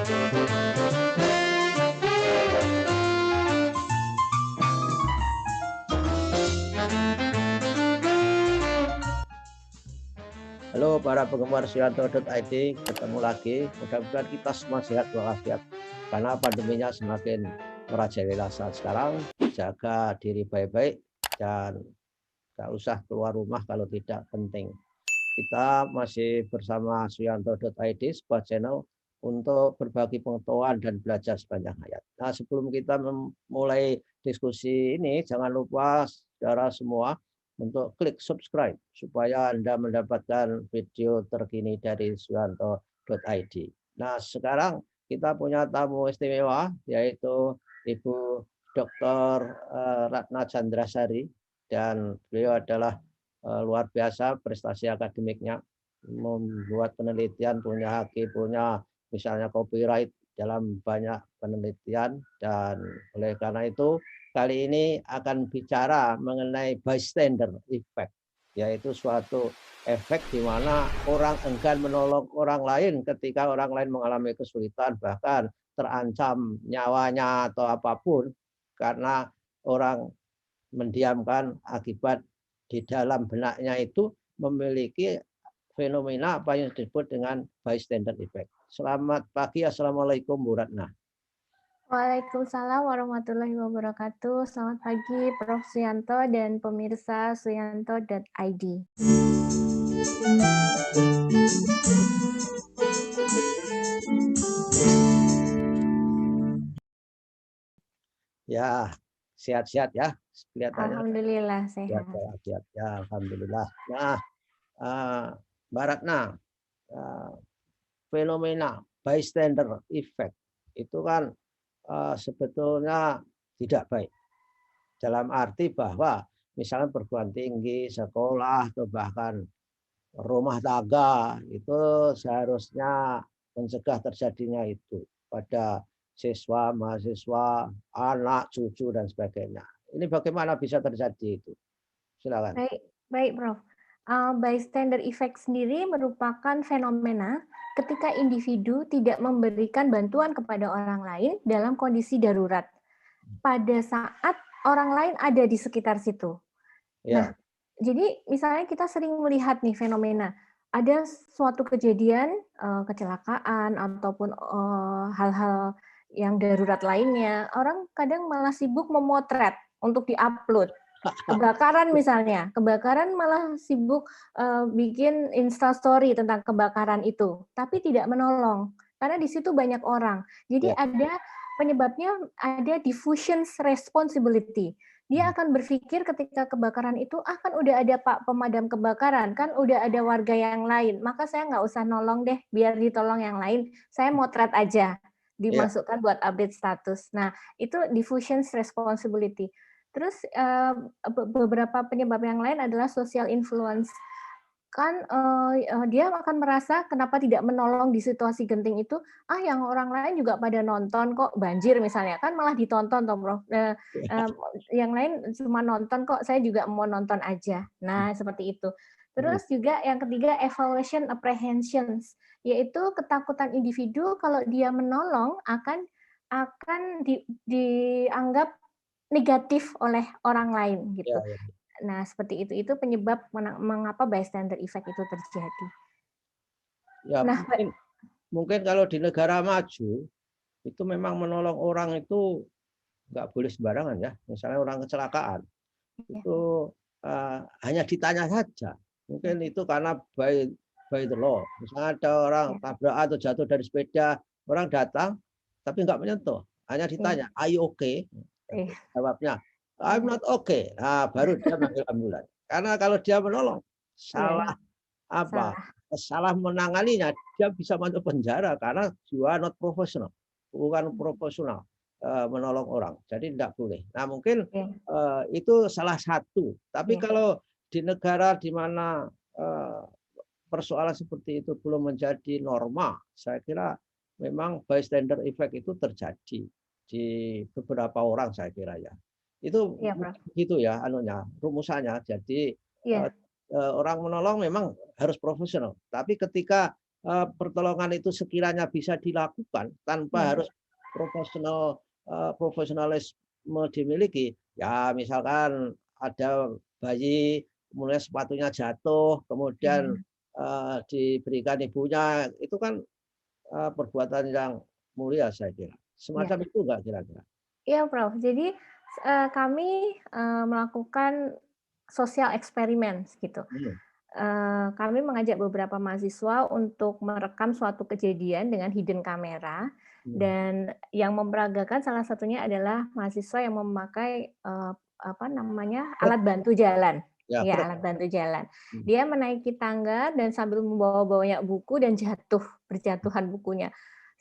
Halo para penggemar Suyanto.id, ketemu lagi. Mudah-mudahan kita semua sehat walafiat. Karena pandeminya semakin merajalela saat sekarang. Jaga diri baik-baik dan nggak usah keluar rumah kalau tidak penting. Kita masih bersama Suyanto.id, sebuah channel untuk berbagi pengetahuan dan belajar sepanjang hayat. Nah, sebelum kita memulai diskusi ini, jangan lupa saudara semua untuk klik subscribe supaya Anda mendapatkan video terkini dari Suyanto.id. Nah, sekarang kita punya tamu istimewa, yaitu Ibu Dr. Ratna Chandrasari, dan beliau adalah luar biasa prestasi akademiknya, membuat penelitian, punya haki, punya misalnya copyright dalam banyak penelitian. Dan oleh karena itu kali ini akan bicara mengenai bystander effect, yaitu suatu efek di mana orang enggan menolong orang lain ketika orang lain mengalami kesulitan, bahkan terancam nyawanya atau apapun, karena orang mendiamkan akibat di dalam benaknya itu memiliki fenomena apa yang disebut dengan bystander effect. Selamat pagi, Assalamualaikum Bu Ratna. Waalaikumsalam warahmatullahi wabarakatuh. Selamat pagi Prof. Suyanto dan pemirsa Suyanto.id. Ya, sehat-sehat ya kelihatannya. Alhamdulillah sehat. Ya, alhamdulillah. Nah, Mbak Ratna, fenomena bystander effect itu kan sebetulnya tidak baik. Dalam arti bahwa misalnya perguruan tinggi, sekolah, atau bahkan rumah tangga itu seharusnya mencegah terjadinya itu pada siswa, mahasiswa, anak, cucu, dan sebagainya. Ini bagaimana bisa terjadi itu? Silakan. Baik Prof. Bystander effect sendiri merupakan fenomena ketika individu tidak memberikan bantuan kepada orang lain dalam kondisi darurat pada saat orang lain ada di sekitar situ. Nah, Ya. jadi misalnya kita sering melihat nih fenomena, ada suatu kejadian kecelakaan ataupun hal-hal yang darurat lainnya, orang kadang malah sibuk memotret untuk diupload. Kebakaran misalnya, kebakaran malah sibuk bikin instastory tentang kebakaran itu, tapi tidak menolong karena di situ banyak orang. Jadi Ya. ada penyebabnya, ada diffusion responsibility. Dia akan berpikir ketika kebakaran itu, kan udah ada Pak pemadam kebakaran, kan udah ada warga yang lain, maka saya nggak usah nolong deh, biar ditolong yang lain, saya motret aja, Ya. dimasukkan buat update status. Nah, itu diffusion responsibility. Terus beberapa penyebab yang lain adalah social influence. Kan dia akan merasa kenapa tidak menolong di situasi genting itu, yang orang lain juga pada nonton kok, banjir misalnya, kan malah ditonton toh Prof. Yang lain cuma nonton kok, saya juga mau nonton aja. Nah, seperti itu. Terus juga yang ketiga, evaluation apprehensions, yaitu ketakutan individu kalau dia menolong akan dianggap negatif oleh orang lain Ya. gitu. Nah, seperti itu penyebab mengapa bystander effect itu terjadi. Ya, Nah, mungkin kalau di negara maju itu memang menolong orang itu nggak boleh sembarangan ya. Misalnya orang kecelakaan itu hanya ditanya saja. Mungkin itu karena by the law. Misalnya ada orang tabrak atau jatuh dari sepeda, orang datang tapi nggak menyentuh, hanya ditanya, "Are you okay?" Jawabnya, "I'm not okay." Nah, baru dia manggil ambulans. Karena kalau dia menolong, salah salah menanganinya, dia bisa masuk penjara karena you are not professional, bukan profesional menolong orang. Jadi tidak boleh. Nah, mungkin itu salah satu. Tapi kalau di negara di mana persoalan seperti itu belum menjadi norma, saya kira memang bystander effect itu terjadi di beberapa orang, saya kira ya. Itu begitu ya anunya, rumusannya. Jadi orang menolong memang harus profesional. Tapi ketika pertolongan itu sekiranya bisa dilakukan tanpa Iya. harus profesionalisme dimiliki, ya misalkan ada bayi kemudian sepatunya jatuh, kemudian Mhm. diberikan ibunya, itu kan perbuatan yang mulia saya kira. Iya. Semacam itu enggak kira-kira? Iya, Prof. Jadi, kami, melakukan sosial eksperimen gitu. Hmm, Kami mengajak beberapa mahasiswa untuk merekam suatu kejadian dengan hidden camera, hmm. dan yang memperagakan salah satunya adalah mahasiswa yang memakai, apa namanya, Truk, alat bantu jalan. ya Iya, truk. alat bantu jalan. Hmm, Dia menaiki tangga dan sambil membawa banyak buku dan jatuh, berjatuhan bukunya.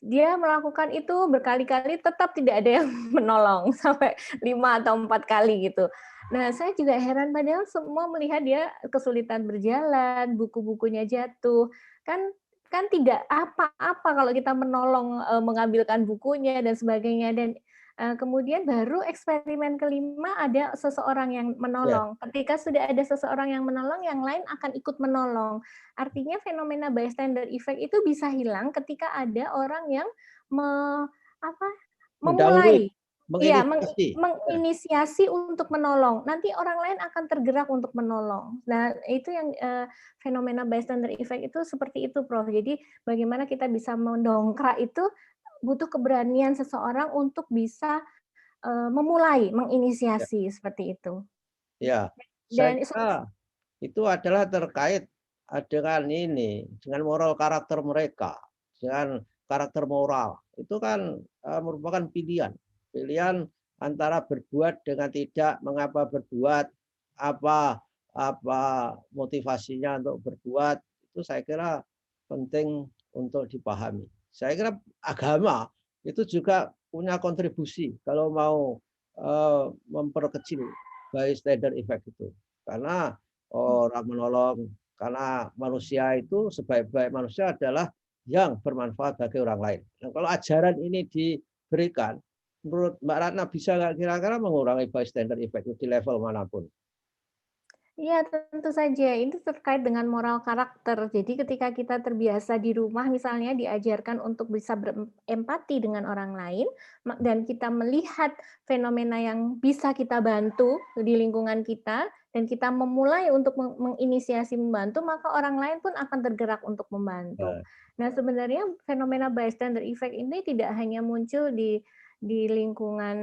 Dia melakukan itu berkali-kali tetap tidak ada yang menolong, sampai 5 atau 4 kali gitu. Nah, saya juga heran padahal semua melihat dia kesulitan berjalan, buku-bukunya jatuh. Kan kan tidak apa-apa kalau kita menolong, mengambilkan bukunya dan sebagainya, dan, kemudian baru eksperimen kelima ada seseorang yang ya, menolong. Ketika sudah ada seseorang yang menolong, yang lain akan ikut menolong. Artinya fenomena bystander effect itu bisa hilang ketika ada orang yang me apa, mendahului, memulai. Iya, menginisiasi. Ya, menginisiasi untuk menolong, nanti orang lain akan tergerak untuk menolong. Nah, itu yang, fenomena bystander effect itu seperti itu, Prof. Jadi bagaimana kita bisa mendongkrak itu butuh keberanian seseorang untuk bisa, memulai, ya, menginisiasi, seperti itu. ya. Saya Dan kira itu adalah terkait dengan ini, dengan moral karakter mereka, dengan karakter moral. Itu kan merupakan pilihan. Pilihan antara berbuat dengan tidak, mengapa berbuat, apa apa motivasinya untuk berbuat, itu saya kira penting untuk dipahami. Saya kira agama itu juga punya kontribusi kalau mau memperkecil bystander effect itu. Karena orang menolong, karena manusia itu sebaik-baik manusia adalah yang bermanfaat bagi orang lain. Nah, kalau ajaran ini diberikan, menurut Mbak Ratna bisa nggak kira-kira mengurangi bystander effect itu di level manapun? Iya, tentu saja. Itu terkait dengan moral karakter. Jadi ketika kita terbiasa di rumah misalnya diajarkan untuk bisa berempati dengan orang lain, dan kita melihat fenomena yang bisa kita bantu di lingkungan kita, dan kita memulai untuk menginisiasi membantu, maka orang lain pun akan tergerak untuk membantu. Nah, Nah, sebenarnya fenomena bystander effect ini tidak hanya muncul di lingkungan,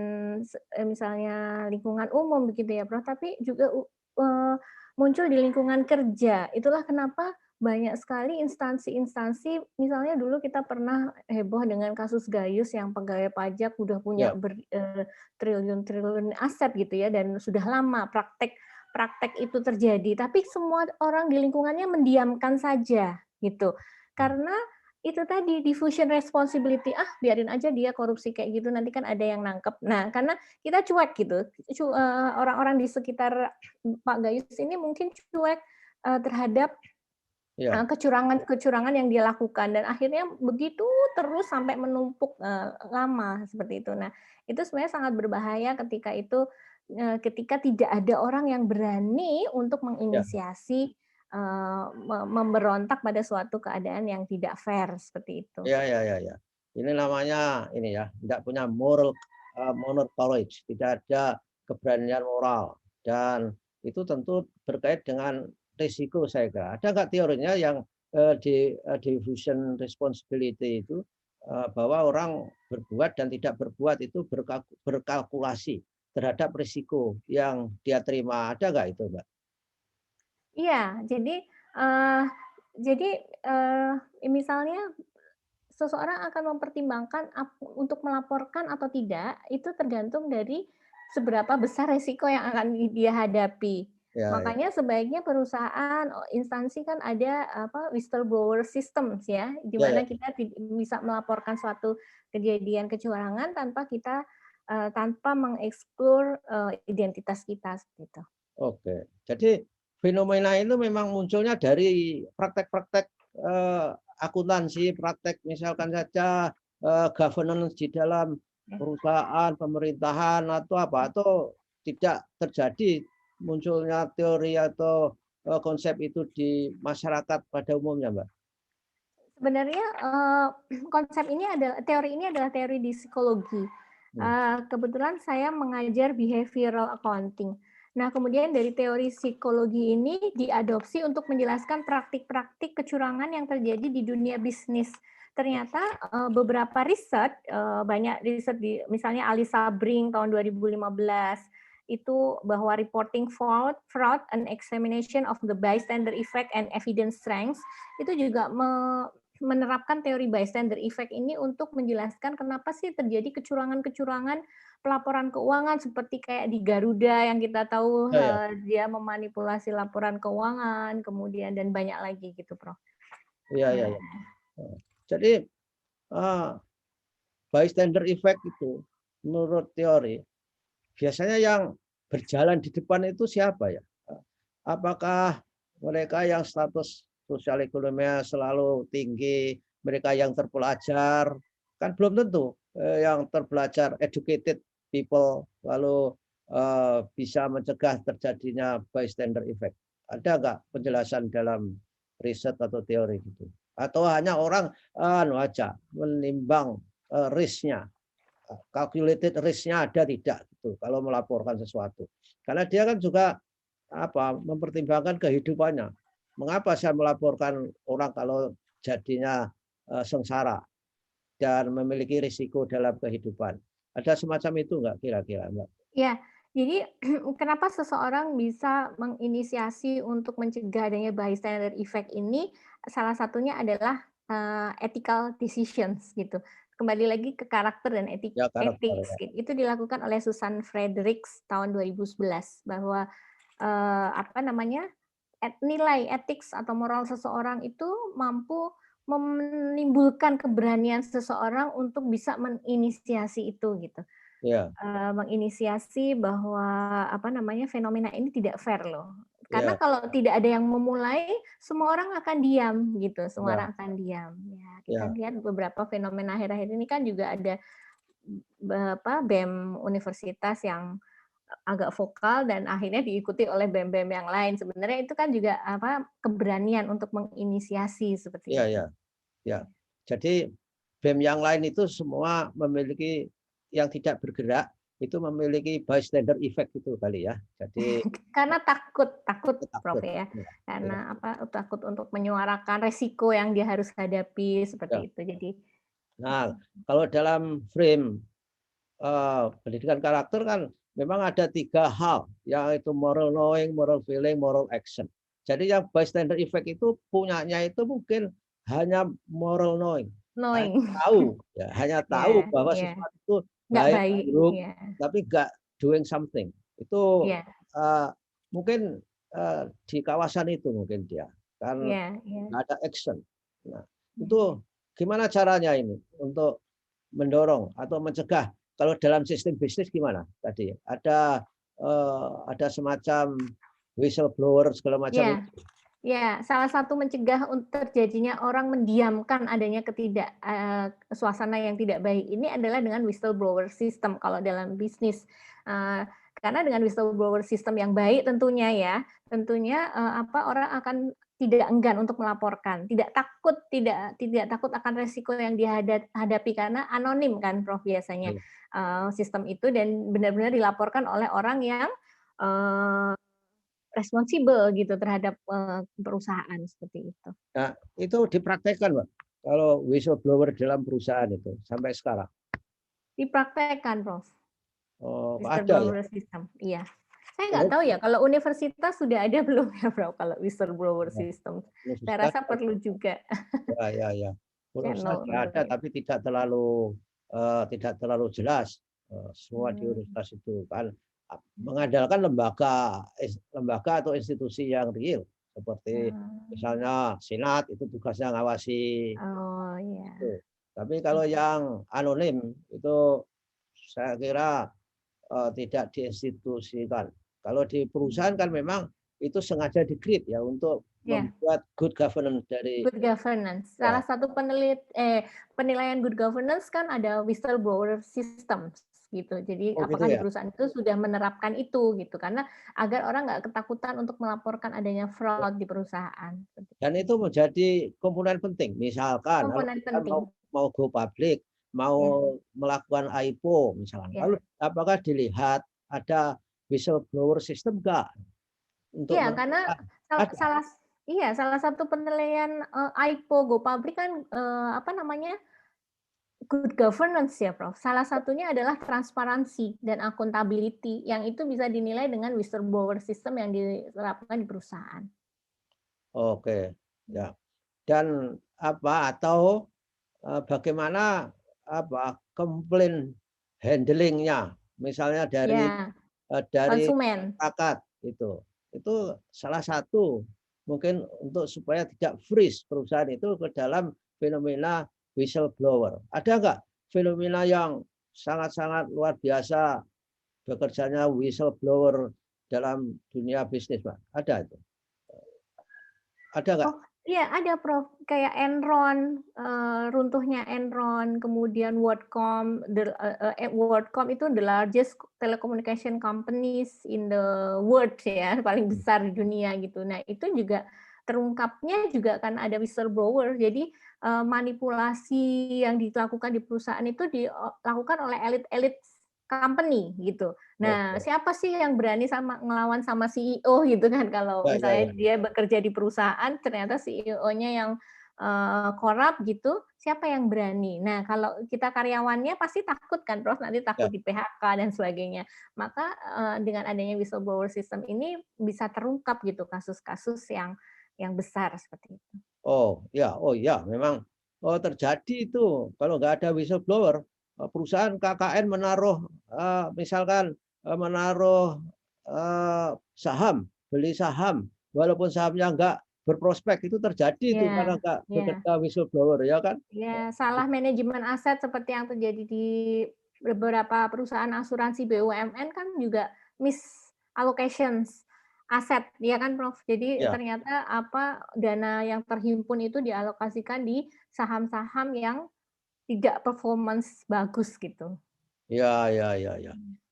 misalnya lingkungan umum begitu ya, Prof, tapi juga muncul di lingkungan kerja. Itulah kenapa banyak sekali instansi-instansi, misalnya dulu kita pernah heboh dengan kasus Gayus yang pegawai pajak udah punya ya, triliun-triliun aset gitu ya, dan sudah lama praktek praktek itu terjadi, tapi semua orang di lingkungannya mendiamkan saja gitu. Karena itu tadi diffusion responsibility, ah biarin aja dia korupsi kayak gitu, nanti kan ada yang nangkep. Nah, karena kita cuek gitu, orang-orang di sekitar Pak Gayus ini mungkin cuek, terhadap, ya, kecurangan-kecurangan yang dia lakukan, dan akhirnya begitu terus sampai menumpuk, lama seperti itu. Nah, itu sebenarnya sangat berbahaya ketika itu, ketika tidak ada orang yang berani untuk ya, menginisiasi, memberontak pada suatu keadaan yang tidak fair, seperti itu. ya, ya, ya, ya. Ini namanya ini ya, tidak punya moral courage, tidak ada keberanian moral, dan itu tentu berkait dengan risiko saya kira. Ada nggak teorinya yang di diffusion responsibility itu bahwa orang berbuat dan tidak berbuat itu berkalkulasi terhadap risiko yang dia terima. Ada nggak itu, Mbak? Iya, eee, jadi, misalnya seseorang akan mempertimbangkan untuk melaporkan atau tidak, itu tergantung dari seberapa besar resiko yang akan dia hadapi. Ya, ya, Makanya sebaiknya perusahaan, instansi kan ada apa, whistleblower systems ya, di ya, ya. mana kita bisa melaporkan suatu kejadian kecurangan tanpa kita, tanpa mengeksplor, identitas kita, seperti itu. Oke. Jadi fenomena itu memang munculnya dari praktek-praktek akuntansi, praktek misalkan saja governance di dalam perusahaan, pemerintahan atau apa, atau tidak terjadi munculnya teori atau konsep itu di masyarakat pada umumnya, Mbak? Sebenarnya konsep ini adalah teori di psikologi. Kebetulan saya mengajar behavioral accounting. Nah, kemudian dari teori psikologi ini diadopsi untuk menjelaskan praktik-praktik kecurangan yang terjadi di dunia bisnis. Ternyata beberapa riset, banyak riset misalnya Ali Sabring tahun 2015 itu bahwa reporting fraud and examination of the bystander effect and evidence strength itu juga menerapkan teori bystander effect ini untuk menjelaskan kenapa sih terjadi kecurangan-kecurangan pelaporan keuangan seperti kayak di Garuda yang kita tahu Ya, ya. dia memanipulasi laporan keuangan, kemudian dan banyak lagi gitu, Prof. Iya, iya, iya. Jadi bystander effect itu menurut teori biasanya yang berjalan di depan itu siapa ya? Apakah mereka yang status sosial ekonominya selalu tinggi, mereka yang terpelajar, kan belum tentu yang terpelajar educated people lalu bisa mencegah terjadinya bystander effect. Ada nggak penjelasan dalam riset atau teori gitu? Atau hanya orang aja menimbang risknya, calculated risknya ada tidak gitu kalau melaporkan sesuatu. Karena dia kan juga mempertimbangkan kehidupannya. Mengapa saya melaporkan orang kalau jadinya sengsara dan memiliki risiko dalam kehidupan? Ada semacam itu enggak kira-kira, Mbak? Ya, jadi kenapa seseorang bisa menginisiasi untuk mencegah adanya bystander effect ini, salah satunya adalah ethical decisions gitu. Kembali lagi ke karakter dan Ya karakter ethics ya. gitu. Itu dilakukan oleh Susan Fredericks tahun 2011 bahwa nilai ethics atau moral seseorang itu mampu menimbulkan keberanian seseorang untuk bisa menginisiasi itu gitu. Ya, Menginisiasi bahwa fenomena ini tidak fair loh. Karena ya, kalau tidak ada yang memulai, semua orang akan diam gitu, semua ya, orang akan diam. Ya, kita ya, lihat beberapa fenomena akhir-akhir ini kan juga ada BEM universitas yang agak vokal dan akhirnya diikuti oleh BEM-BEM yang lain. Sebenarnya itu kan juga keberanian untuk menginisiasi seperti ya, itu. ya, ya. Jadi BEM yang lain itu semua memiliki yang tidak bergerak itu memiliki bystander effect itu kali ya. Jadi Karena takut Prof takut. ya. Ya, ya, Karena takut untuk menyuarakan resiko yang dia harus hadapi ya. seperti itu. Jadi Nah, kalau dalam frame pendidikan karakter kan memang ada 3 hal, yaitu moral knowing, moral feeling, moral action. Jadi yang bystander effect itu punyanya itu mungkin hanya moral knowing, hanya knowing. tahu, ya, hanya tahu Ya, bahwa ya. sesuatu itu Nggak baik, baik. buruk, Ya, tapi nggak doing something. Itu ya, mungkin di kawasan itu mungkin dia kan ya, ya. nggak ada action. Nah, itu gimana caranya ini untuk mendorong atau mencegah kalau dalam sistem bisnis gimana tadi? Ada semacam whistleblower segala macam Ya, itu. ya, salah satu mencegah terjadinya orang mendiamkan adanya suasana yang tidak baik ini adalah dengan whistleblower system kalau dalam bisnis. Karena dengan whistleblower system yang baik tentunya orang akan tidak enggan untuk melaporkan, tidak takut akan resiko yang dihadapi karena anonim kan Prof biasanya sistem itu dan benar-benar dilaporkan oleh orang yang responsibel gitu terhadap perusahaan seperti itu. Nah, itu dipraktekkan, Pak. Kalau whistleblower dalam perusahaan itu sampai sekarang. Dipraktekkan, Prof. Oh, ada ya. Whistleblower system, iya. Saya nggak Oh, tahu ya kalau universitas sudah ada belum ya, Prof, kalau whistleblower ya. system. Saya Universitas rasa perlu juga ya, ya, ya. Universitas channel untuk ada itu. tapi tidak terlalu jelas. Semua di universitas itu kan mengandalkan lembaga atau institusi yang real seperti misalnya senat itu tugasnya ngawasi. Oh iya. Tapi kalau yang anonim itu saya kira tidak diinstitusikan. Kalau di perusahaan kan memang itu sengaja di-create ya untuk Ya, membuat good governance dari good governance. ya, Salah satu penilaian good governance kan ada whistleblower system gitu. Jadi Oh gitu apakah di ya. perusahaan itu sudah menerapkan itu gitu, karena agar orang nggak ketakutan untuk melaporkan adanya fraud di perusahaan. Seperti Dan itu. itu menjadi komponen penting. Misalkan kalau Komponen kita penting. mau go public, Ya. mau melakukan IPO misalkan, Ya. lalu apakah dilihat ada whistleblower system enggak untuk Iya, karena menentukan? sal Ada. salah iya, salah satu penilaian, IPO Go Public kan, apa namanya, good governance ya, Prof. Salah satunya adalah transparansi dan accountability yang itu bisa dinilai dengan whistleblower system yang diterapkan di perusahaan. Oke, ya. Dan apa atau bagaimana apa komplain handlingnya, misalnya Ya, dari konsumen. masyarakat itu salah satu mungkin untuk supaya tidak freeze perusahaan itu ke dalam fenomena whistleblower. Ada nggak fenomena yang sangat-sangat luar biasa bekerjanya whistleblower dalam dunia bisnis, Pak? Ada itu? Ada nggak? Oh, iya ada, Prof. Kayak Enron, runtuhnya Enron, kemudian WorldCom itu the largest telecommunication companies in the world ya, paling besar di dunia gitu. Nah, itu juga terungkapnya juga kan ada whistleblower. Jadi, manipulasi yang dilakukan di perusahaan itu dilakukan oleh elit-elit company gitu. Nah, Oke. siapa sih yang berani ngelawan sama CEO gitu kan kalau Ya, ya, misalnya ya. dia bekerja di perusahaan ternyata CEO-nya yang, korup gitu, siapa yang berani? Nah, kalau kita karyawannya pasti takut kan, Prof, nanti takut Ya. di-PHK dan sebagainya. Maka, dengan adanya whistleblower system ini bisa terungkap gitu kasus-kasus yang besar seperti itu. Oh ya, memang terjadi itu kalau nggak ada whistleblower, perusahaan KKN menaruh misalkan menaruh saham, beli saham, walaupun sahamnya nggak berprospek itu terjadi itu karena Iya, nggak iya. bekerja whistleblower ya kan? Ya, salah manajemen aset seperti yang terjadi di beberapa perusahaan asuransi BUMN kan juga misallocations aset, ya kan, Prof? Jadi Ya, ternyata apa, dana yang terhimpun itu dialokasikan di saham-saham yang tidak performance bagus gitu. ya.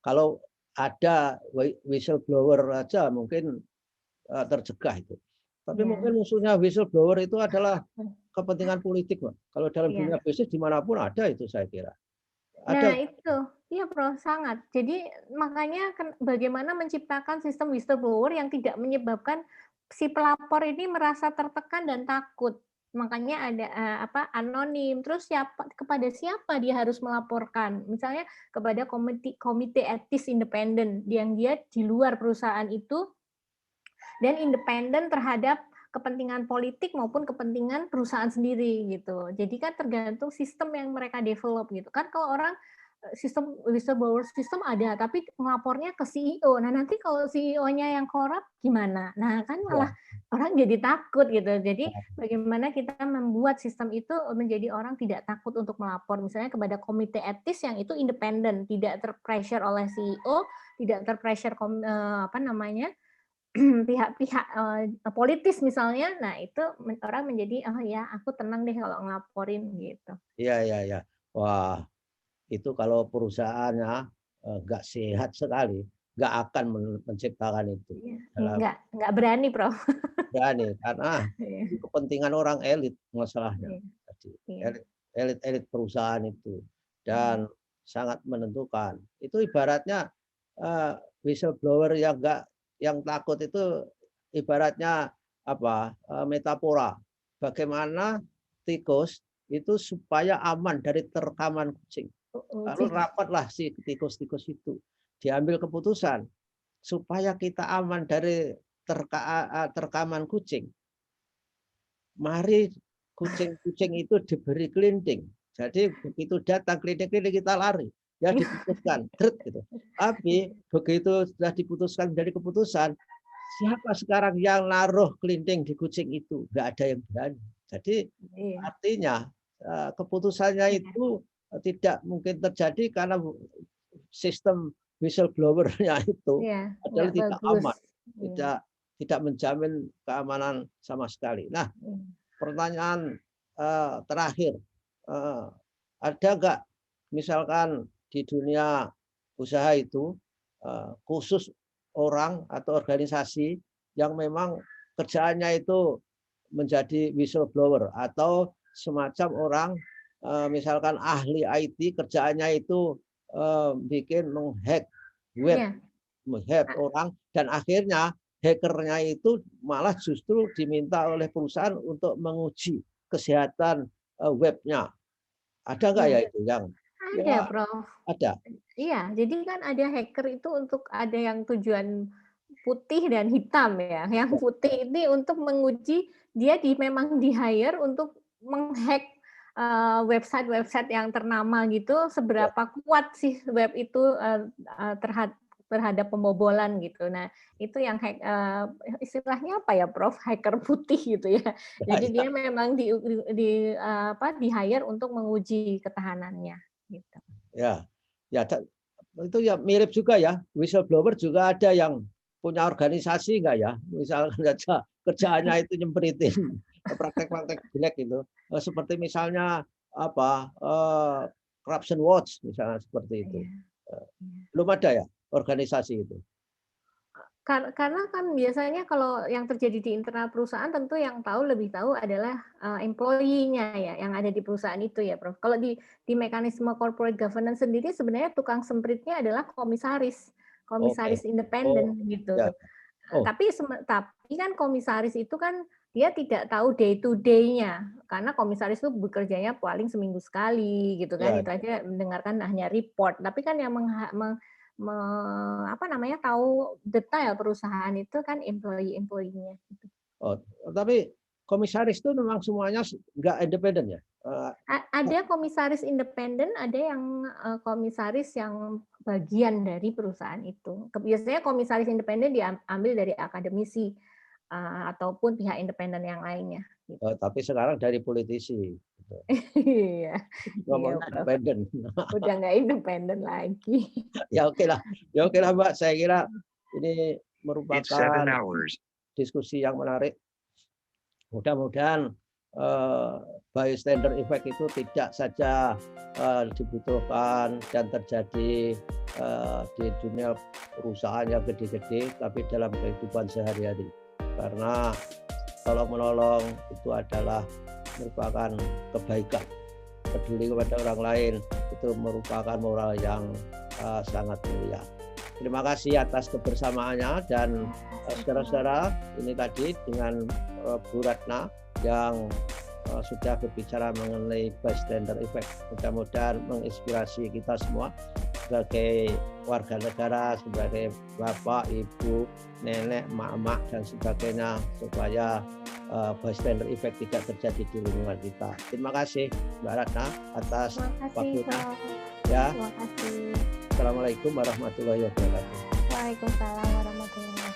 Kalau ada whistleblower aja mungkin tercegah itu. Tapi Iya. mungkin musuhnya whistleblower itu adalah kepentingan politik, Pak. Kalau dalam dunia Iya. bisnis dimanapun ada itu saya kira. Nah Ada. itu, iya Prof, sangat. Jadi makanya bagaimana menciptakan sistem whistleblower yang tidak menyebabkan si pelapor ini merasa tertekan dan takut. Makanya ada, apa, anonim, terus kepada siapa dia harus melaporkan. Misalnya kepada komite etis independen yang dia di luar perusahaan itu dan independen terhadap kepentingan politik maupun kepentingan perusahaan sendiri gitu. Jadi kan tergantung sistem yang mereka develop gitu kan. Kalau orang sistem whistleblower system ada, tapi ngelapornya ke CEO. Nah, nanti kalau CEO-nya yang korup gimana? Nah, kan malah Ya. orang jadi takut gitu. Jadi bagaimana kita membuat sistem itu menjadi orang tidak takut untuk melapor misalnya kepada komite etis yang itu independen, tidak terpressure oleh CEO, tidak terpressure apa namanya, pihak-pihak, politis misalnya, nah itu orang menjadi, "Oh ya, aku tenang deh kalau ngelaporin," gitu. Iya. Wah, itu kalau perusahaannya nggak sehat sekali, nggak akan menciptakan itu Iya, dalam nggak berani, Prof. berani karena Iya, itu kepentingan orang elit masalahnya. iya, Jadi iya. elit perusahaan itu Mmm, dan sangat menentukan. Itu ibaratnya eh, whistleblower yang nggak yang takut itu ibaratnya apa metafora. Bagaimana tikus itu supaya aman dari terkaman kucing. Lalu uji. rapatlah si tikus-tikus itu. Diambil keputusan supaya kita aman dari terkaman kucing. Mari kucing-kucing itu diberi kelinting. Jadi begitu datang kelinting-kelinting kita lari. Ya diputuskan, gitu. Tapi begitu sudah diputuskan menjadi keputusan, siapa sekarang yang naruh kelinting di kucing itu? Nggak ada yang berani. Jadi Iya, artinya keputusannya iya, itu tidak mungkin terjadi karena sistem whistleblower-nya itu iya, adalah nggak tidak bagus. aman, Iya, tidak tidak menjamin keamanan sama sekali. Nah, iya. pertanyaan terakhir, ada nggak misalkan di dunia usaha itu khusus orang atau organisasi yang memang kerjaannya itu menjadi whistleblower atau semacam orang misalkan ahli IT kerjaannya itu bikin menghack web, Iya. menghack orang dan akhirnya hackernya itu malah justru diminta oleh perusahaan untuk menguji kesehatan webnya. Ada nggak ya Iya. itu yang Ada, ya Prof. ada? Iya, jadi kan ada hacker itu untuk ada yang tujuan putih dan hitam ya. Yang putih ini untuk menguji dia memang di-hire untuk menghack website-website yang ternama gitu, Ya, seberapa kuat sih web itu terhadap pembobolan gitu. Nah, itu yang istilahnya apa ya, Prof? Hacker putih gitu ya. ya, Jadi ya, dia memang di-hire untuk menguji ketahanannya gitu. ya, ya, itu ya mirip juga ya. Whistleblower juga ada yang punya organisasi nggak ya? Misalkan saja kerjaannya itu nyemperitin praktek-praktek jelek itu. Seperti misalnya apa Corruption Watch misalnya seperti itu. Iya, iya. Belum ada ya organisasi itu. Karena kan biasanya kalau yang terjadi di internal perusahaan tentu yang lebih tahu adalah employee-nya ya, yang ada di perusahaan itu ya, Prof. Kalau di mekanisme corporate governance sendiri sebenarnya tukang sempritnya adalah komisaris, Oke. komisaris independen Oh, gitu. ya. Oh, Tapi kan komisaris itu kan dia tidak tahu day to day-nya, karena komisaris itu bekerjanya paling seminggu sekali gitu kan, ya. itu aja mendengarkan hanya report. Tapi kan yang tahu detail perusahaan itu kan employee-nya gitu. Oh, tapi komisaris itu memang semuanya nggak independen ya? Ada komisaris independen, ada yang komisaris yang bagian dari perusahaan itu. Biasanya komisaris independen diambil dari akademisi ataupun pihak independen yang lainnya. Gitu. Tapi sekarang dari politisi. Gitu. Iya, iya, Ngomong Prof. independen. Udah nggak independen lagi. Ya oke lah, Mbak. Saya kira ini merupakan diskusi yang menarik. Mudah-mudahan bystander effect itu tidak saja dibutuhkan dan terjadi di dunia perusahaan yang gede-gede, tapi dalam kehidupan sehari-hari. Karena tolong-menolong itu adalah merupakan kebaikan. Peduli kepada orang lain itu merupakan moral yang sangat mulia. Terima kasih atas kebersamaannya dan saudara-saudara ini tadi dengan Bu Ratna yang sudah berbicara mengenai bystander effect. Mudah-mudahan menginspirasi kita semua sebagai warga negara, sebagai bapak, ibu, nenek, mak-mak dan sebagainya supaya bystander effect tidak terjadi di lingkungan kita. Terima kasih Mbak Ratna atas waktunya. Ya. Terima kasih. Assalamualaikum warahmatullahi wabarakatuh. Waalaikumsalam warahmatullahi wabarakatuh.